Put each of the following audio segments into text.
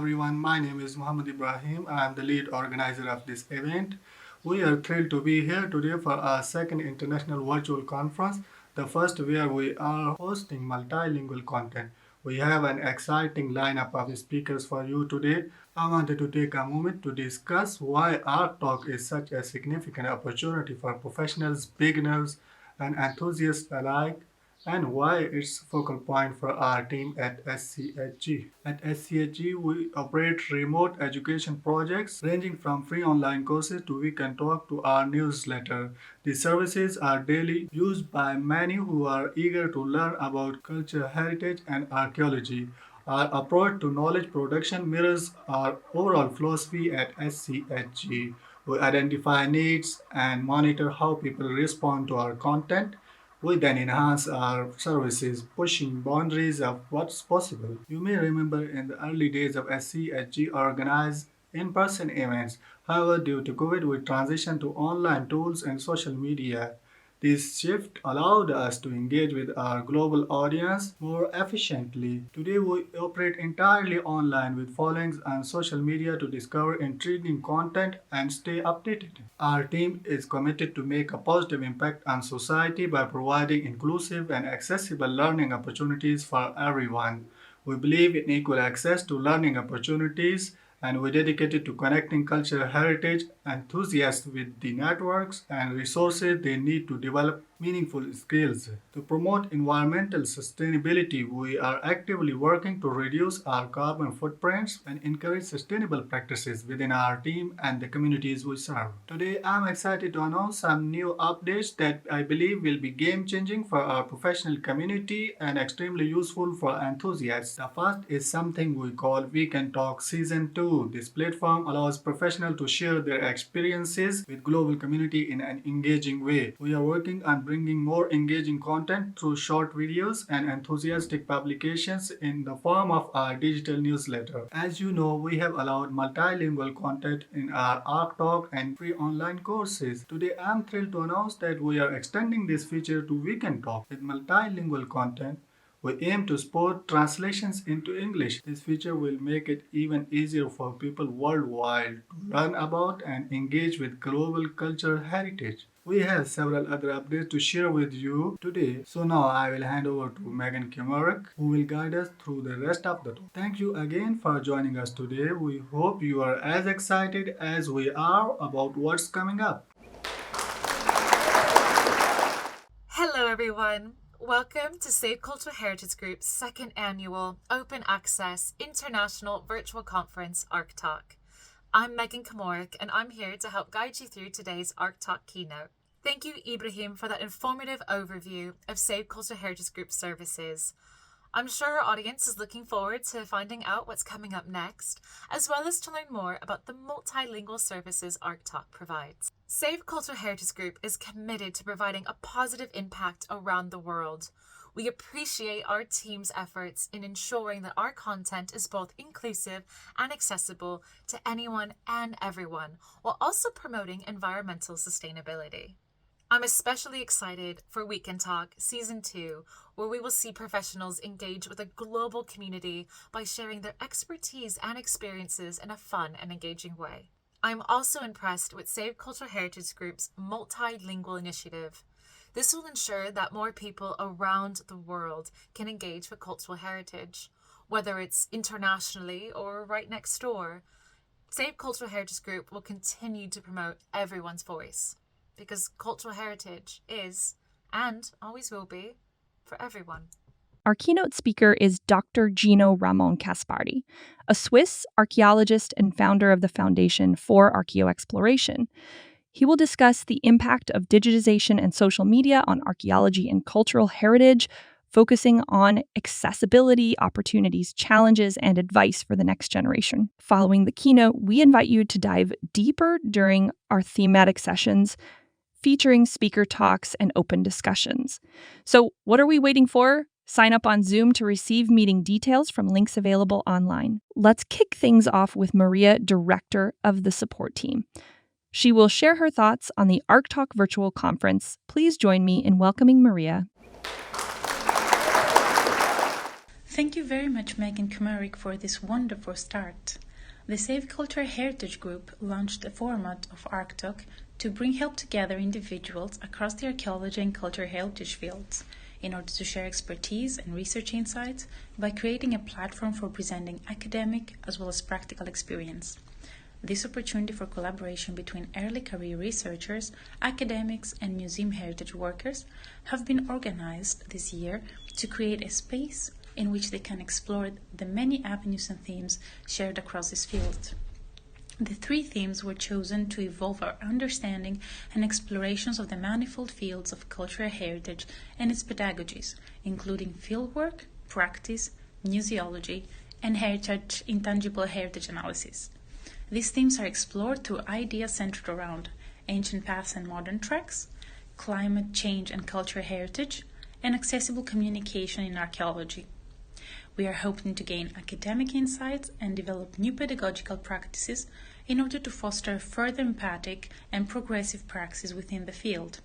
everyone. My name is Muhammad Ibrahim. I am the lead organizer of this event. We are thrilled to be here today for our second international virtual conference, the first where we are hosting multilingual content. We have an exciting lineup of speakers for you today. I wanted to take a moment to discuss why ArchTalk is such a significant opportunity for professionals, beginners, and enthusiasts alike, and why it's focal point for our team at SCHG. At SCHG, we operate remote education projects ranging from free online courses to Weekend Talk to our newsletter. These services are daily used by many who are eager to learn about culture, heritage, and archaeology. Our approach to knowledge production mirrors our overall philosophy at SCHG. We identify needs and monitor how people respond to our content. We then enhance our services, pushing boundaries of what's possible. You may remember in the early days of SCHG organized in-person events. However, due to COVID, we transitioned to online tools and social media. This shift allowed us to engage with our global audience more efficiently. Today, we operate entirely online with followings on social media to discover intriguing content and stay updated. Our team is committed to make a positive impact on society by providing inclusive and accessible learning opportunities for everyone. We believe in equal access to learning opportunities, and we're dedicated to connecting cultural heritage enthusiasts with the networks and resources they need to develop meaningful skills. To promote environmental sustainability, we are actively working to reduce our carbon footprints and encourage sustainable practices within our team and the communities we serve. Today, I'm excited to announce some new updates that I believe will be game changing for our professional community and extremely useful for enthusiasts. The first is something we call Weekend Talk Season 2. This platform allows professionals to share their experiences with global community in an engaging way. We are working on bringing more engaging content through short videos and enthusiastic publications in the form of our digital newsletter. As you know, we have allowed multilingual content in our ArchTalk and free online courses. Today, I'm thrilled to announce that we are extending this feature to Weekend Talk with multilingual content. We aim to support translations into English. This feature will make it even easier for people worldwide to learn about and engage with global cultural heritage. We have several other updates to share with you today. So now I will hand over to Megan Kimarek, who will guide us through the rest of the talk. Thank you again for joining us today. We hope you are as excited as we are about what's coming up. Hello everyone. Welcome to Save Cultural Heritage Group's second annual Open Access International Virtual Conference, ArchTalk. I'm Megan Kamoric, and I'm here to help guide you through today's ArchTalk keynote. Thank you, Ibrahim, for that informative overview of Save Cultural Heritage Group services. I'm sure our audience is looking forward to finding out what's coming up next, as well as to learn more about the multilingual services ArchTalk provides. Save Cultural Heritage Group is committed to providing a positive impact around the world. We appreciate our team's efforts in ensuring that our content is both inclusive and accessible to anyone and everyone, while also promoting environmental sustainability. I'm especially excited for Weekend Talk Season 2, where we will see professionals engage with a global community by sharing their expertise and experiences in a fun and engaging way. I'm also impressed with Save Cultural Heritage Group's multilingual initiative. This will ensure that more people around the world can engage with cultural heritage, whether it's internationally or right next door. Save Cultural Heritage Group will continue to promote everyone's voice, because cultural heritage is, and always will be, for everyone. Our keynote speaker is Dr. Gino Ramon Caspari, a Swiss archaeologist and founder of the Foundation for Archaeoexploration. He will discuss the impact of digitization and social media on archaeology and cultural heritage, focusing on accessibility, opportunities, challenges, and advice for the next generation. Following the keynote, we invite you to dive deeper during our thematic sessions, featuring speaker talks and open discussions. So what are we waiting for? Sign up on Zoom to receive meeting details from links available online. Let's kick things off with Maria, director of the support team. She will share her thoughts on the ArchTalk virtual conference. Please join me in welcoming Maria. Thank you very much, Megan Caspari, for this wonderful start. The Save Cultural Heritage Group launched a format of ArchTalk to bring help together individuals across the archaeology and cultural heritage fields in order to share expertise and research insights by creating a platform for presenting academic as well as practical experience. This opportunity for collaboration between early career researchers, academics, and museum heritage workers have been organized this year to create a space in which they can explore the many avenues and themes shared across this field. The 3 themes were chosen to evolve our understanding and explorations of the manifold fields of cultural heritage and its pedagogies, including fieldwork, practice, museology, and heritage intangible heritage analysis. These themes are explored through ideas centered around ancient paths and modern tracks, climate change and cultural heritage, and accessible communication in archaeology. We are hoping to gain academic insights and develop new pedagogical practices in order to foster further empathic and progressive praxis within the field.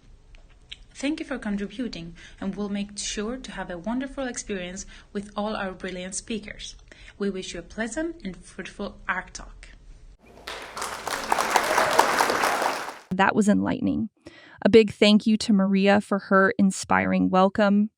Thank you for contributing, and we'll make sure to have a wonderful experience with all our brilliant speakers. We wish you a pleasant and fruitful ArchTalk. That was enlightening. A big thank you to Maria for her inspiring welcome.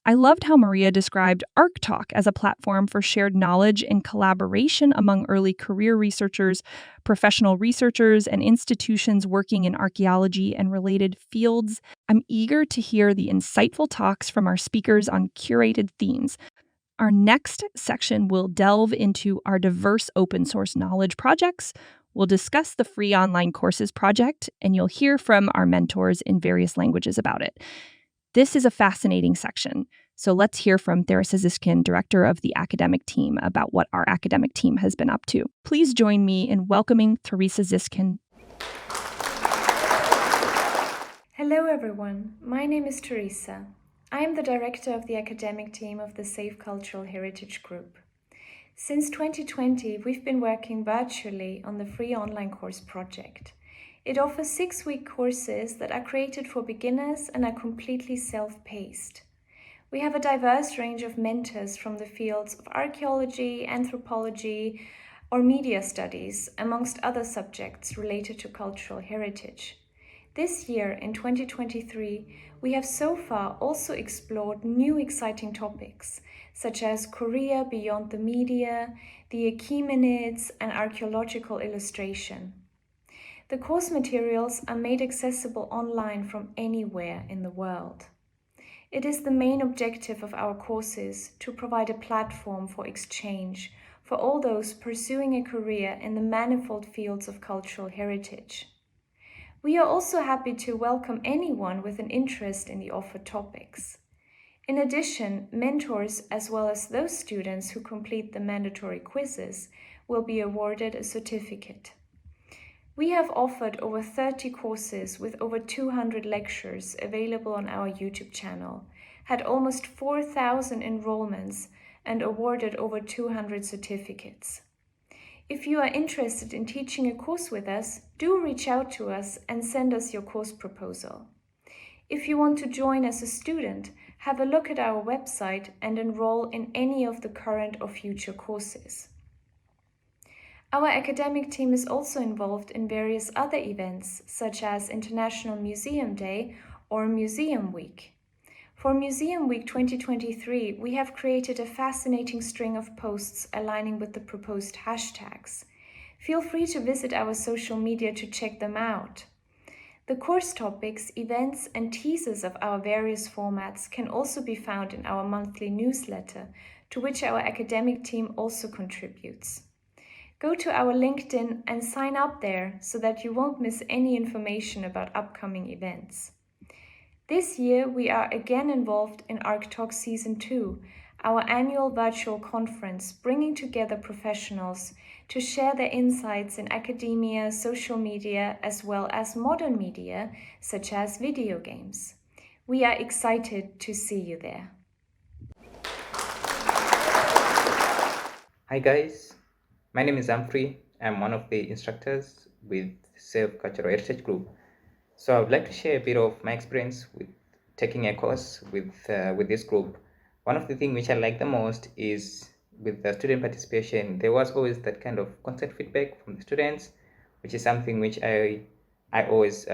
I loved how Maria described ArchTalk as a platform for shared knowledge and collaboration among early career researchers, professional researchers, and institutions working in archaeology and related fields. I'm eager to hear the insightful talks from our speakers on curated themes. Our next section will delve into our diverse open source knowledge projects. We'll discuss the free online courses project, and you'll hear from our mentors in various languages about it. This is a fascinating section, so let's hear from Theresa Ziskin, director of the academic team, about what our academic team has been up to. Please join me in welcoming Theresa Ziskin. Hello everyone, my name is Theresa. I am the director of the academic team of the Save Cultural Heritage Group. Since 2020, we've been working virtually on the free online course project. It offers 6-week courses that are created for beginners and are completely self-paced. We have a diverse range of mentors from the fields of archaeology, anthropology, or media studies, amongst other subjects related to cultural heritage. This year, in 2023, we have so far also explored new exciting topics, such as Korea beyond the media, the Achaemenids, and archaeological illustration. The course materials are made accessible online from anywhere in the world. It is the main objective of our courses to provide a platform for exchange for all those pursuing a career in the manifold fields of cultural heritage. We are also happy to welcome anyone with an interest in the offered topics. In addition, mentors as well as those students who complete the mandatory quizzes will be awarded a certificate. We have offered over 30 courses with over 200 lectures available on our YouTube channel, had almost 4,000 enrollments, and awarded over 200 certificates. If you are interested in teaching a course with us, do reach out to us and send us your course proposal. If you want to join as a student, have a look at our website and enroll in any of the current or future courses. Our academic team is also involved in various other events, such as International Museum Day or Museum Week. For Museum Week 2023, we have created a fascinating string of posts aligning with the proposed hashtags. Feel free to visit our social media to check them out. The course topics, events, and teasers of our various formats can also be found in our monthly newsletter, to which our academic team also contributes. Go to our LinkedIn and sign up there so that you won't miss any information about upcoming events. This year, we are again involved in ArchTalk Season 2, our annual virtual conference bringing together professionals to share their insights in academia, social media, as well as modern media, such as video games. We are excited to see you there. Hi guys, my name is Humphrey. I'm one of the instructors with Save Cultural Heritage Group. So I would like to share a bit of my experience with taking a course with this group One of the things which I like the most is with the student participation, there was always that kind of constant feedback from the students, which is something which I always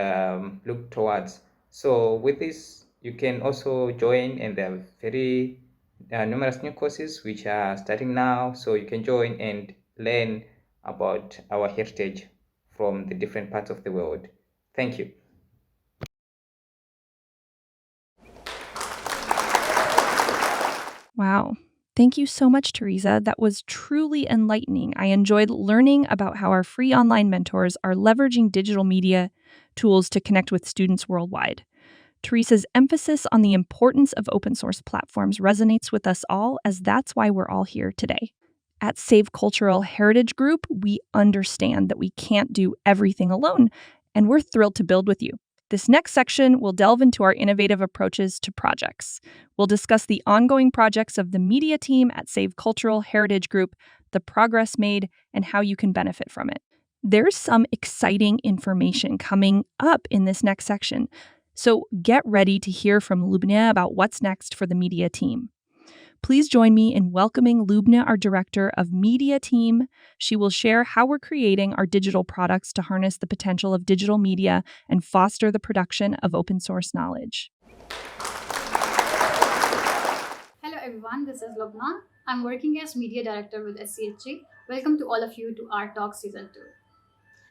look towards. So with this, you can also join, and there are very numerous new courses which are starting now. So you can join and learn about our heritage from the different parts of the world. Thank you. Wow. Thank you so much, Teresa. That was truly enlightening. I enjoyed learning about how our free online mentors are leveraging digital media tools to connect with students worldwide. Teresa's emphasis on the importance of open source platforms resonates with us all, as that's why we're all here today. At Save Cultural Heritage Group, we understand that we can't do everything alone, and we're thrilled to build with you. This next section will delve into our innovative approaches to projects. We'll discuss the ongoing projects of the media team at Save Cultural Heritage Group, the progress made, and how you can benefit from it. There's some exciting information coming up in this next section, so get ready to hear from Lubna about what's next for the media team. Please join me in welcoming Lubna, our Director of Media Team. She will share how we're creating our digital products to harness the potential of digital media and foster the production of open source knowledge. Hello everyone, this is Lubna. I'm working as Media Director with SCHG. Welcome to all of you to ArchTalk Season 2.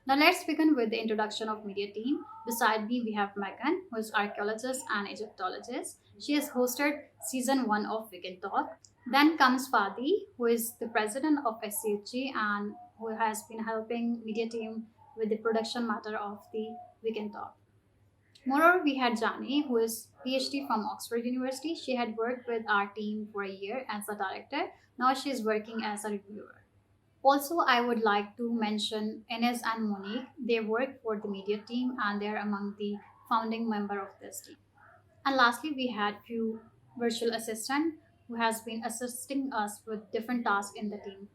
Now let's begin with the introduction of media team. Beside me, we have Megan, who is archaeologist and Egyptologist. She has hosted Season 1 of We Can Talk. Then comes Fadi, who is the president of SCHG and who has been helping media team with the production matter of the We Can Talk. Moreover, we had Jani, who is PhD from Oxford University. She had worked with our team for a year as a director. Now she is working as a reviewer. Also, I would like to mention Ines and Monique. They work for the media team and they're among the founding member of this team. And lastly, we had few virtual assistant who has been assisting us with different tasks in the team.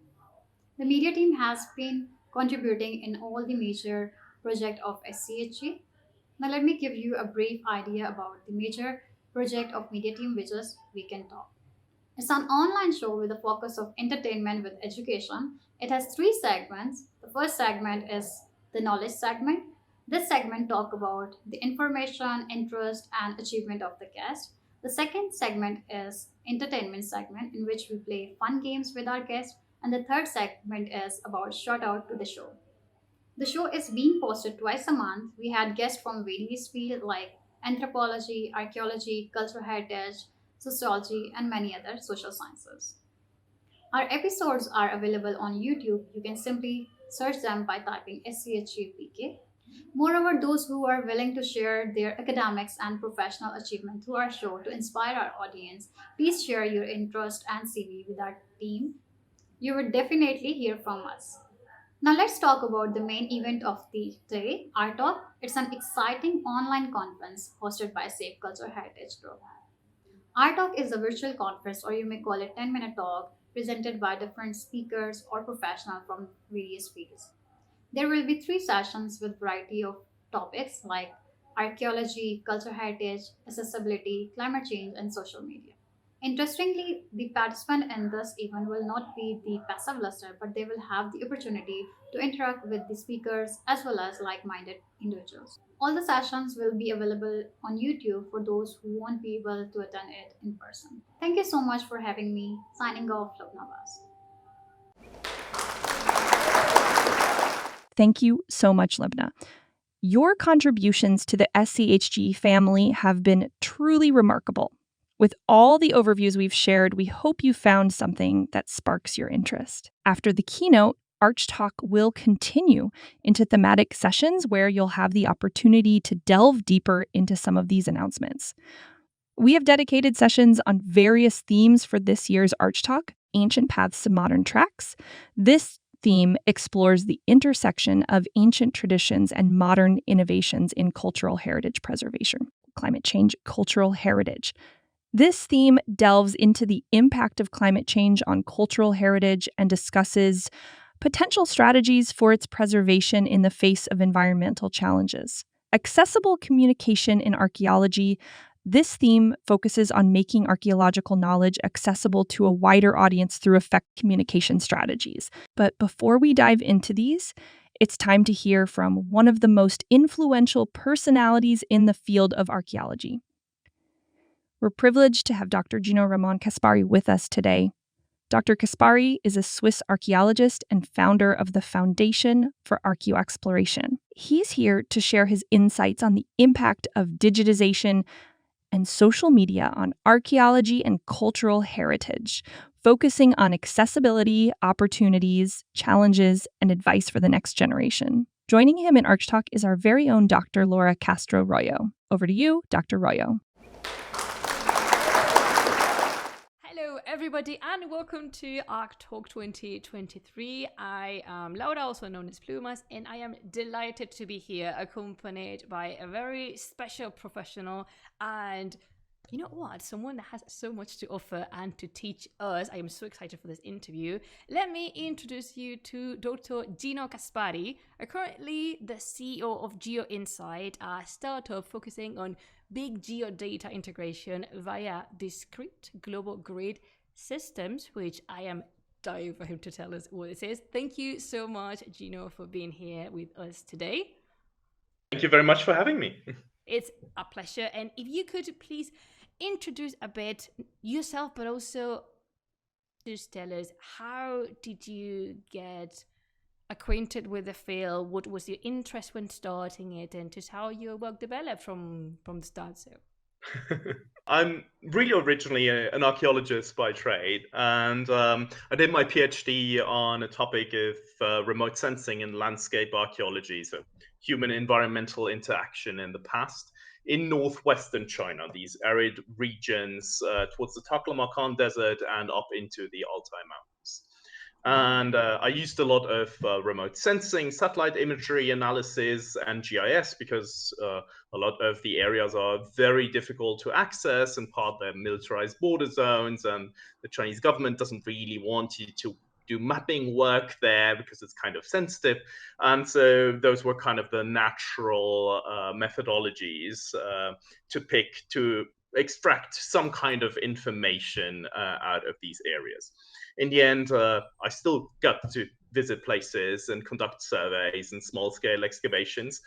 The media team has been contributing in all the major project of SCHG. Now let me give you a brief idea about the major project of media team, which is We Can Talk. It's an online show with a focus of entertainment with education. It has three segments. The first segment is the knowledge segment. This segment talk about the information, interest, and achievement of the guest. The second segment is entertainment segment, in which we play fun games with our guests. And the third segment is about shout out to the show. The show is being posted twice a month. We had guests from various fields like anthropology, archaeology, cultural heritage, sociology, and many other social sciences. Our episodes are available on YouTube. You can simply search them by typing SCHGPK. Moreover, those who are willing to share their academics and professional achievement through our show to inspire our audience, please share your interest and CV with our team. You will definitely hear from us. Now let's talk about the main event of the day, ArchTalk. It's an exciting online conference hosted by Safe Culture Heritage Group. ArchTalk is a virtual conference, or you may call it 10-minute talk, presented by different speakers or professionals from various fields. There will be three sessions with variety of topics like archaeology, cultural heritage, accessibility, climate change, and social media. Interestingly, the participant in this event will not be the passive listener, but they will have the opportunity to interact with the speakers as well as like-minded individuals. All the sessions will be available on YouTube for those who won't be able to attend it in person. Thank you so much for having me. Signing off, Lubnavas. Thank you so much, Libna. Your contributions to the SCHG family have been truly remarkable. With all the overviews we've shared, we hope you found something that sparks your interest. After the keynote, ArchTalk will continue into thematic sessions where you'll have the opportunity to delve deeper into some of these announcements. We have dedicated sessions on various themes for this year's ArchTalk, Ancient Paths to Modern Tracks. This theme explores the intersection of ancient traditions and modern innovations in cultural heritage preservation, climate change, cultural heritage. This theme delves into the impact of climate change on cultural heritage and discusses potential strategies for its preservation in the face of environmental challenges. Accessible communication in archaeology. This theme focuses on making archaeological knowledge accessible to a wider audience through effective communication strategies. But before we dive into these, it's time to hear from one of the most influential personalities in the field of archaeology. We're privileged to have Dr. Gino Ramon Caspari with us today. Dr. Caspari is a Swiss archaeologist and founder of the Foundation for Archaeoexploration. He's here to share his insights on the impact of digitization and social media on archaeology and cultural heritage, focusing on accessibility, opportunities, challenges, and advice for the next generation. Joining him in ArchTalk is our very own Dr. Laura Castro Royo. Over to you, Dr. Royo. Hello, everybody, and welcome to ArchTalk 2023. I am Laura, also known as Plumas, and I am delighted to be here, accompanied by a very special professional and, you know what, someone that has so much to offer and to teach us. I am so excited for this interview. Let me introduce you to Dr. Gino Caspari, currently the CEO of GeoInsight, a startup focusing on big geodata integration via discrete global grid systems, which I am dying for him to tell us what this is. Thank you so much, Gino, for being here with us today. Thank you very much for having me. It's a pleasure. And if you could please introduce a bit yourself, but also just tell us, how did you get acquainted with the field? What was your interest when starting it, and just how your work developed from the start? So I'm really originally an archaeologist by trade, and I did my PhD on a topic of remote sensing and landscape archaeology, so human environmental interaction in the past in northwestern China, these arid regions towards the Taklamakan Desert and up into the Altai Mountains. And I used a lot of remote sensing, satellite imagery analysis, and GIS because a lot of the areas are very difficult to access, and part they're militarized border zones, and the Chinese government doesn't really want you to do mapping work there because it's kind of sensitive. And so those were kind of the natural methodologies to extract some kind of information out of these areas. In the end, I still got to visit places and conduct surveys and small-scale excavations.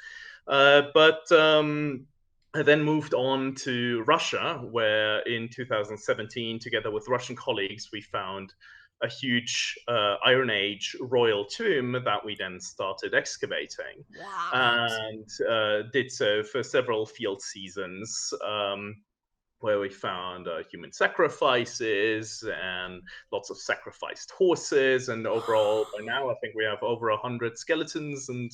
But I then moved on to Russia, where in 2017, together with Russian colleagues, we found a huge Iron Age royal tomb that we then started excavating. wow. And did so for several field seasons. Where we found human sacrifices and lots of sacrificed horses. And overall, by now, I think we have over 100 skeletons and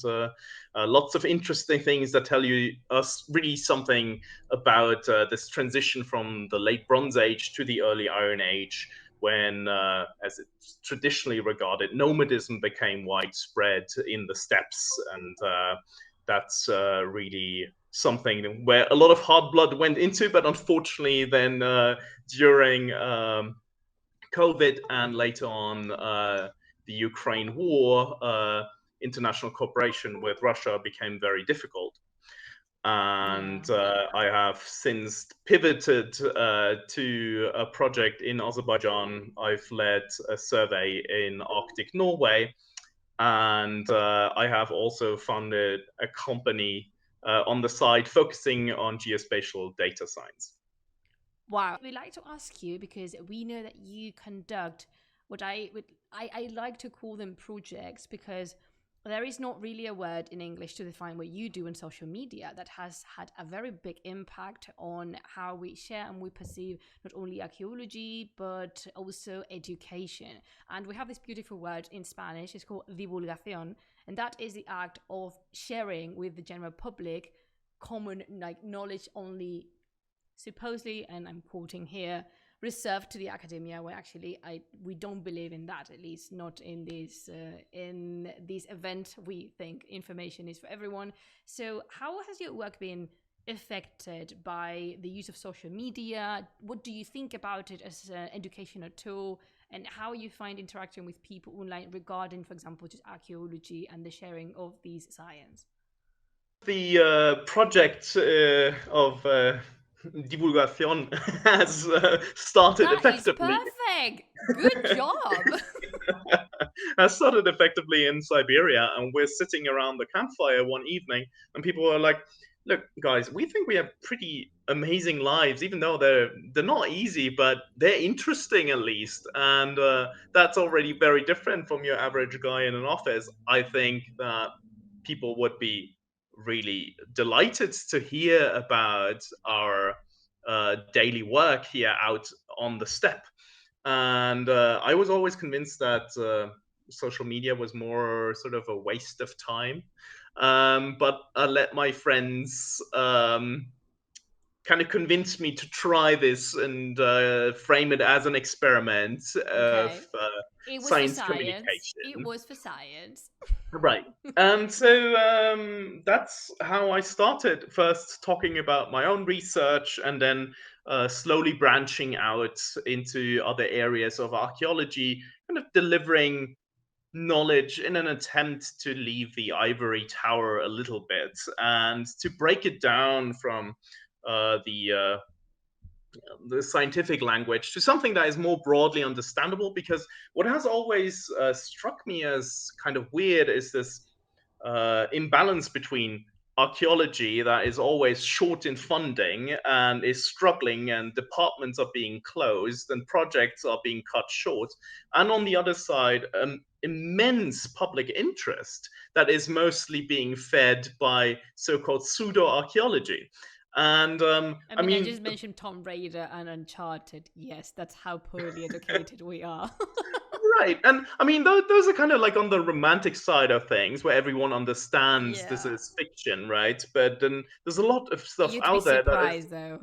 lots of interesting things that tell us really something about this transition from the late Bronze Age to the early Iron Age, when, as it's traditionally regarded, nomadism became widespread in the steppes. And that's really something where a lot of hard blood went into, but unfortunately then during COVID and later on the Ukraine war, international cooperation with Russia became very difficult. And I have since pivoted to a project in Azerbaijan. I've led a survey in Arctic Norway, and I have also founded a company on the side focusing on geospatial data science. Wow. We'd like to ask you, because we know that you conduct what I like to call them projects, because there is not really a word in English to define what you do in social media that has had a very big impact on how we share and we perceive not only archaeology, but also education. And we have this beautiful word in Spanish, it's called divulgación, and that is the act of sharing with the general public common knowledge only supposedly, and I'm quoting here, reserved to the academia, where actually we don't believe in that, at least not in this event. We think information is for everyone. So how has your work been affected by the use of social media? What do you think about it as an educational tool, and how you find interacting with people online regarding, for example, just archaeology and the sharing of these science? The project of divulgación has started That is effectively. perfect. Good job. Has started effectively in Siberia, and we're sitting around the campfire one evening, and people are like, "Look, guys, we think we have pretty amazing lives, even though they're not easy, but they're interesting at least." And that's already very different from your average guy in an office. I think that people would be really delighted to hear about our daily work here out on the steppe. And I was always convinced that social media was more sort of a waste of time. But I let my friends kind of convince me to try this and frame it as an experiment of Okay. It was for science science. It communication. was for science. Right. And so that's how I started, first talking about my own research and then slowly branching out into other areas of archaeology, kind of delivering knowledge in an attempt to leave the ivory tower a little bit and to break it down from the scientific language to something that is more broadly understandable. Because what has always struck me as kind of weird is this imbalance between archaeology that is always short in funding and is struggling, and departments are being closed and projects are being cut short, and on the other side, immense public interest that is mostly being fed by so-called pseudo archaeology. And I mean, I just mentioned Tomb Raider and Uncharted. Yes, that's how poorly educated we are. right. And I mean, those are kind of like on the romantic side of things where everyone understands this Yeah. is fiction, right? But then there's a lot of stuff You'd be out there that is surprised, though.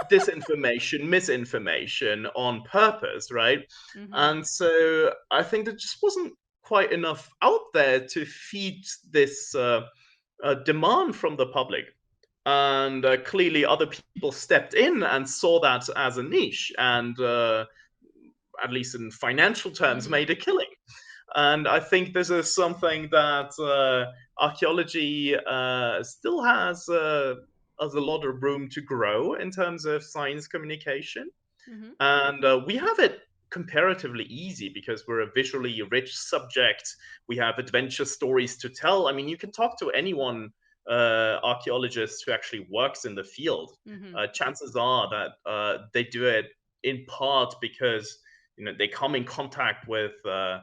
disinformation, misinformation on purpose, right? Hmm. And so I think there just wasn't quite enough out there to feed this demand from the public. And clearly, other people stepped in and saw that as a niche, and at least in financial terms, Hmm. made a killing. And I think this is something that archaeology still has a lot of room to grow in terms of science communication. Hmm. And we have it comparatively easy because we're a visually rich subject. We have adventure stories to tell. I mean, you can talk to anyone, archaeologist who actually works in the field. Hmm. Chances are that they do it in part because they come in contact with uh,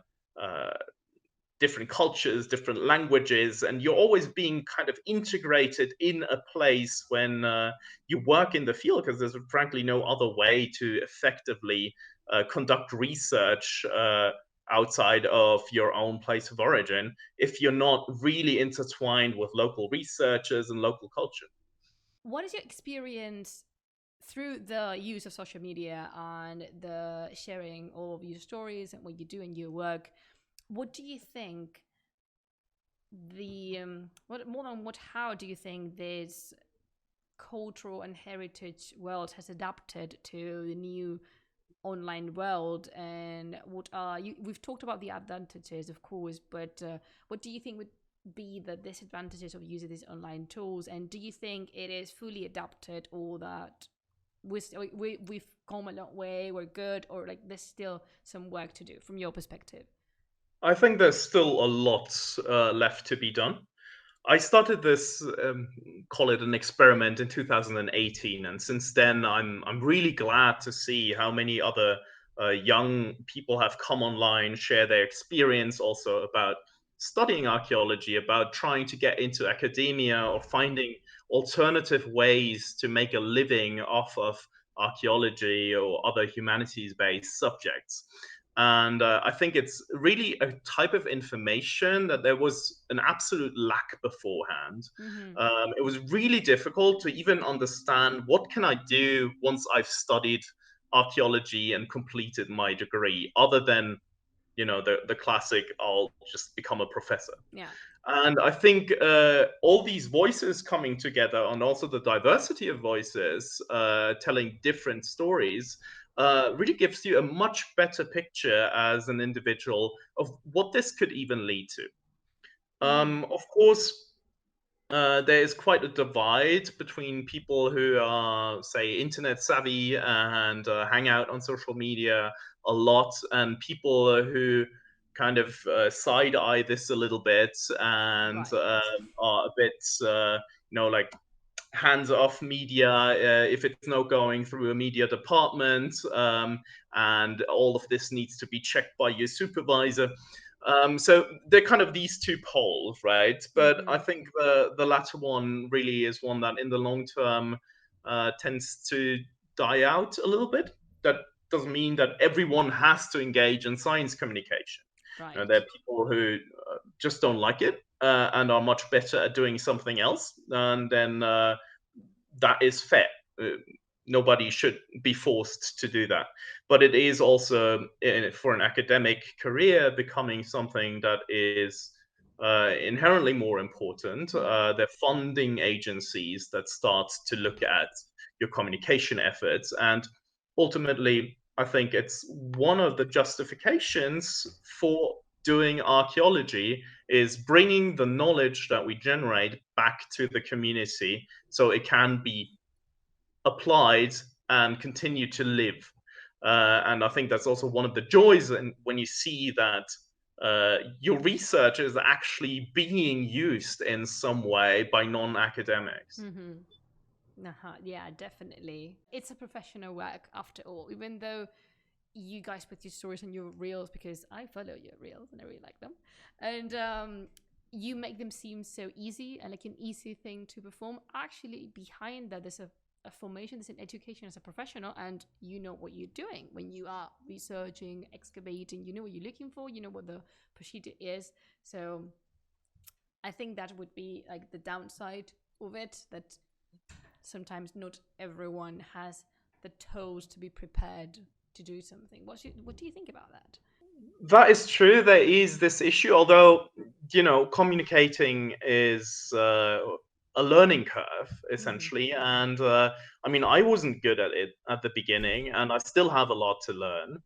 different cultures, different languages, and you're always being kind of integrated in a place when you work in the field, because there's frankly no other way to effectively conduct research outside of your own place of origin if you're not really intertwined with local researchers and local culture. What is your experience through the use of social media and the sharing all of your stories and what you do in your work? What do you think what more than what how do you think this cultural and heritage world has adapted to the new online world, and what are we've talked about the advantages, of course, but what do you think would be the disadvantages of using these online tools, and do you think it is fully adapted, or that we've come a long way, we're good, or like there's still some work to do from your perspective? I think there's still a lot left to be done. I started this, call it an experiment, in 2018, and since then, I'm really glad to see how many other young people have come online, share their experience also about studying archaeology, about trying to get into academia or finding alternative ways to make a living off of archaeology or other humanities-based subjects. And I think it's really a type of information that there was an absolute lack beforehand. Hmm. It was really difficult to even understand what can I do once I've studied archaeology and completed my degree, other than the classic I'll just become a professor. Yeah. And I think all these voices coming together, and also the diversity of voices telling different stories, really gives you a much better picture as an individual of what this could even lead to. Hmm. Of course, there is quite a divide between people who are, say, internet savvy and hang out on social media a lot, and people who kind of side eye this a little bit and Right. are a bit, like hands off media if it's not going through a media department, and all of this needs to be checked by your supervisor. So they're kind of these two poles, right? But I think the latter one really is one that in the long term tends to die out a little bit. That doesn't mean that everyone has to engage in science communication. Right. There are people who just don't like it and are much better at doing something else, and then that is fair. Uh, Nobody should be forced to do that. But it is also, for an academic career, becoming something that is inherently more important. They're funding agencies that start to look at your communication efforts. And ultimately, I think it's one of the justifications for doing archaeology is bringing the knowledge that we generate back to the community so it can be applied and continue to live. And I think that's also one of the joys when you see that your research is actually being used in some way by non-academics. Yeah, definitely. It's a professional work after all, even though you guys put your stories on your reels, because I follow your reels and I really like them. And you make them seem so easy and like an easy thing to perform. Actually, behind that, there's a formation, there's an education as a professional, and you know what you're doing when you are researching, excavating, you know what you're looking for, you know what the procedure is. So I think that would be like the downside of it, that sometimes not everyone has the tools to be prepared to do something. What do you think about that? That is true. There is this issue, although communicating is a learning curve essentially, and I mean, I wasn't good at it at the beginning, and I still have a lot to learn.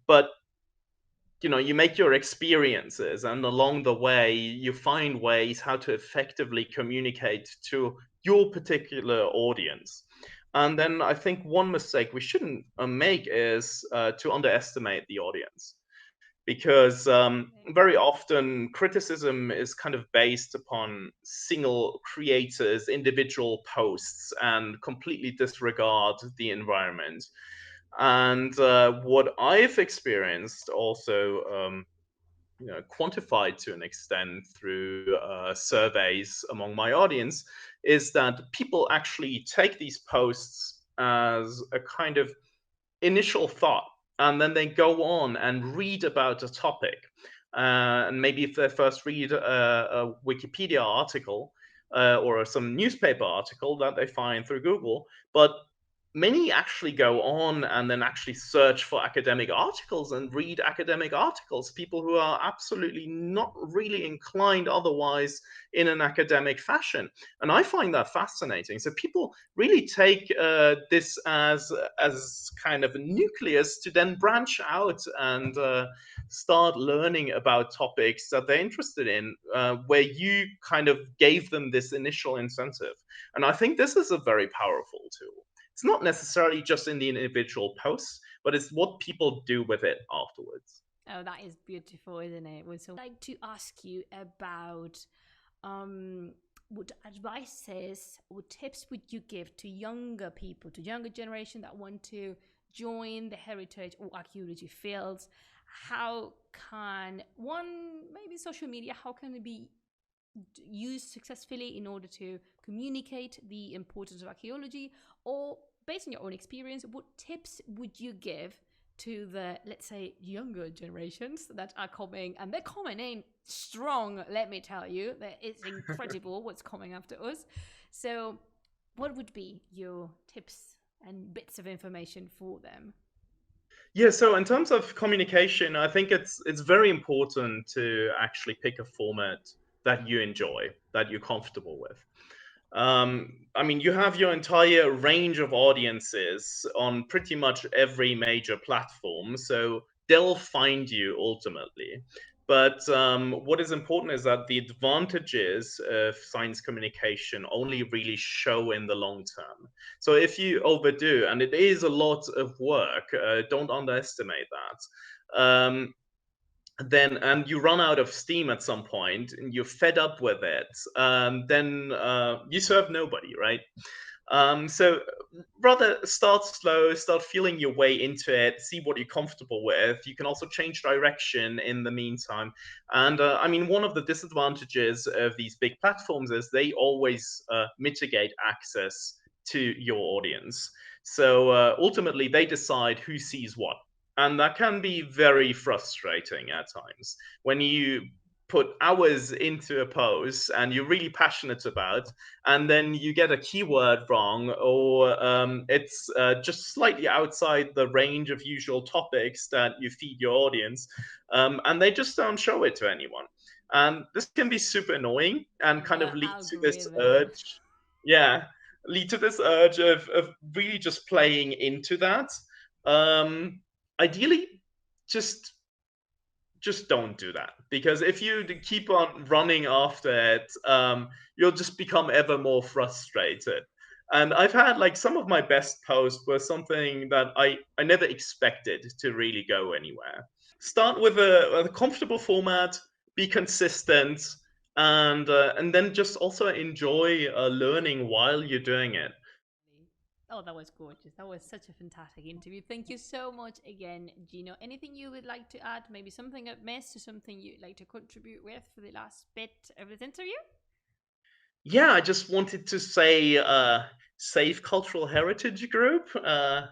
But you make your experiences, and along the way, you find ways how to effectively communicate to your particular audience. And then I think one mistake we shouldn't make is to underestimate the audience, because very often criticism is kind of based upon single creators, individual posts, and completely disregard the environment. And what I've experienced also, quantified to an extent through surveys among my audience, is that people actually take these posts as a kind of initial thought, and then they go on and read about a topic. And maybe if they first read a Wikipedia article or some newspaper article that they find through Google, but many actually go on and then actually search for academic articles and read academic articles, people who are absolutely not really inclined otherwise in an academic fashion. And I find that fascinating. So people really take this as kind of a nucleus to then branch out and start learning about topics that they're interested in, where you kind of gave them this initial incentive. And I think this is a very powerful tool. It's not necessarily just in the individual posts, but it's what people do with it afterwards. Oh, that is beautiful, isn't it? So I'd like to ask you about what advices or tips would you give to younger people, to younger generation that want to join the heritage or archaeology fields? How can maybe social media, how can it be used successfully in order to communicate the importance of archaeology? Or based on your own experience, what tips would you give to the, let's say, younger generations that are coming, and they're coming in strong, let me tell you, that it's incredible what's coming after us. So what would be your tips and bits of information for them? Yeah, so in terms of communication, I think it's very important to actually pick a format that you enjoy, that you're comfortable with. I mean, you have your entire range of audiences on pretty much every major platform, so they'll find you ultimately. But what is important is that the advantages of science communication only really show in the long term. So if you overdo, and it is a lot of work, don't underestimate that. Then and you run out of steam at some point and you're fed up with it, then you serve nobody, right? So rather start slow, start feeling your way into it, see what you're comfortable with. You can also change direction in the meantime. And I mean, one of the disadvantages of these big platforms is they always mitigate access to your audience. So ultimately, they decide who sees what. And that can be very frustrating at times when you put hours into a post and you're really passionate about, and then you get a keyword wrong, or it's just slightly outside the range of usual topics that you feed your audience, and they just don't show it to anyone. And this can be super annoying and kind of lead to this urge. Yeah, lead to this urge of really just playing into that. Ideally, just don't do that, because if you keep on running after it, you'll just become ever more frustrated. And I've had like some of my best posts were something that I never expected to really go anywhere. Start with a comfortable format, be consistent, and then just also enjoy learning while you're doing it. Oh, that was gorgeous. That was such a fantastic interview. Thank you so much again, Gino. Anything you would like to add? Maybe something I've missed or something you'd like to contribute with for the last bit of this interview? Yeah, I just wanted to say Safe Cultural Heritage Group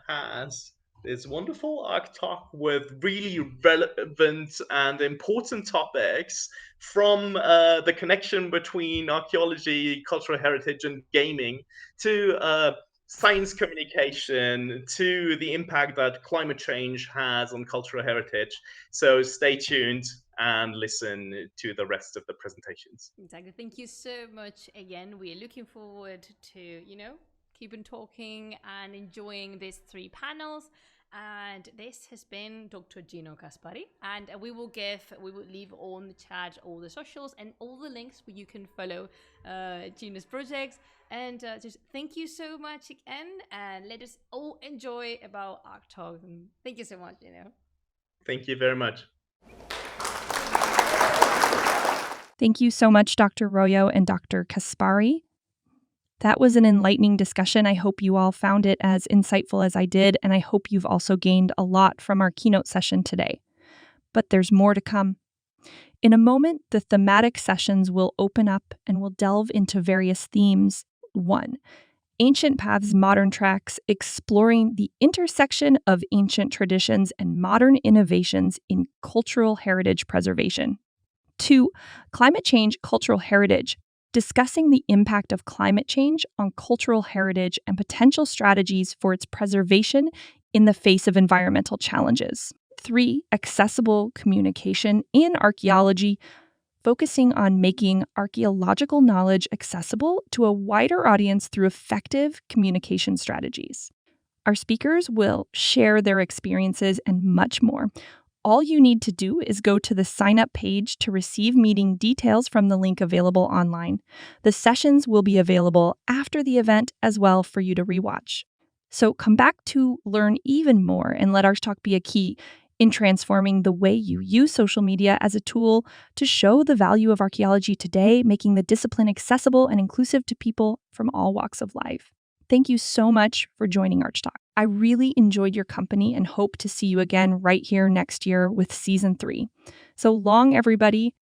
has this wonderful ArchTalk with really relevant and important topics, from the connection between archaeology, cultural heritage, and gaming, to science communication, to the impact that climate change has on cultural heritage. So stay tuned and listen to the rest of the presentations. Exactly. Thank you so much again. We are looking forward to, keeping talking and enjoying these 3 panels. And this has been Dr. Gino Caspari. And we will leave on the chat all the socials and all the links where you can follow Gino's projects. And just thank you so much again. And let us all enjoy about ArchTalk. And thank you so much, Gino. Thank you very much. Thank you so much, Dr. Royo and Dr. Caspari. That was an enlightening discussion. I hope you all found it as insightful as I did, and I hope you've also gained a lot from our keynote session today. But there's more to come. In a moment, the thematic sessions will open up and we'll delve into various themes. 1. Ancient Paths, Modern Tracks, exploring the intersection of ancient traditions and modern innovations in cultural heritage preservation. 2. Climate Change, Cultural Heritage, discussing the impact of climate change on cultural heritage and potential strategies for its preservation in the face of environmental challenges. 3. Accessible Communication in Archaeology, focusing on making archaeological knowledge accessible to a wider audience through effective communication strategies. Our speakers will share their experiences and much more. All you need to do is go to the sign-up page to receive meeting details from the link available online. The sessions will be available after the event as well for you to rewatch. So come back to learn even more and let ArchTalk be a key in transforming the way you use social media as a tool to show the value of archaeology today, making the discipline accessible and inclusive to people from all walks of life. Thank you so much for joining ArchTalk. I really enjoyed your company and hope to see you again right here next year with Season 3. So long, everybody.